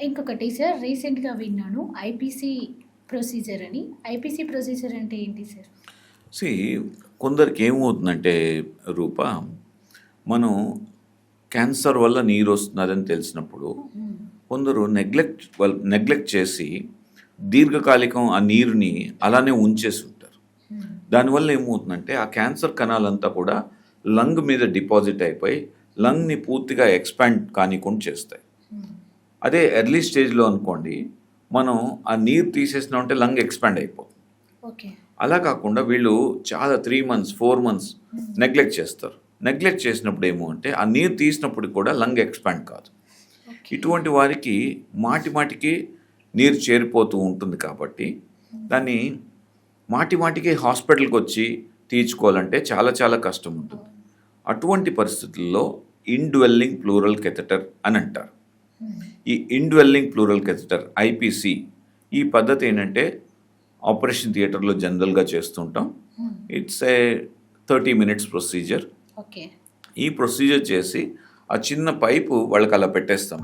ఇంకొకటి సార్ రీసెంట్‌గా విన్నాను. ఐపీసీ ప్రొసీజర్ అని. ఐపీసీ ప్రొసీజర్ అంటే ఏంటి సార్? సీ కొందరికి ఏమవుతుందంటే రూప, మనం క్యాన్సర్ వల్ల నీరు వస్తున్నదని తెలిసినప్పుడు హ్మ్. కొందరు నెగ్లెక్ట్ చేసి దీర్ఘకాలికం ఆ నీరుని అలానే ఉంచేసి ఉంటారు. హ్మ్. దానివల్ల ఏమవుతుందంటే ఆ క్యాన్సర్ కణాలంతా కూడా లంగ్ మీద డిపాజిట్ అయిపోయి లంగ్ని పూర్తిగా ఎక్స్పాండ్ కానికుండా చేస్తాయి. హ్మ్. అదే ఎర్లీ స్టేజ్లో అనుకోండి, మనం ఆ నీరు తీసేసినామంటే లంగ్ ఎక్స్పాండ్ అయిపోతుంది. ఓకే. అలా కాకుండా వీళ్ళు చాలా 3 మంత్స్ 4 మంత్స్ హ్మ్. నెగ్లెక్ట్ చేస్తారు. నెగ్లెక్ట్ చేసినప్పుడు ఏమో అంటే ఆ నీరు తీసినప్పుడు కూడా లంగ్ ఎక్స్పాండ్ కాదు. ఓకే. ఇటువంటి వారికి మాటికి నీరు చేరిపోతూ ఉంటుంది కాబట్టి దాన్ని మాటికి హాస్పిటల్కి వచ్చి తీర్చుకోవాలంటే చాలా చాలా కష్టం ఉంటుంది. అటువంటి పరిస్థితుల్లో ఇండ్వెల్లింగ్ ప్లూరల్ కెథెటర్ అని అంటారు. హ్మ్. ఈ ఇండ్వెల్లింగ్ ప్లూరల్ కెథెటర్ ఐపీసీ ఈ పద్ధతి ఏంటంటే ఆపరేషన్ థియేటర్లో జనరల్గా చేస్తుంటాం. హ్మ్. It's a 30 minutes procedure. Okay. ఈ ప్రొసీజర్ చేసి ఆ చిన్న పైపు వాళ్ళకి అలా పెట్టేస్తాం.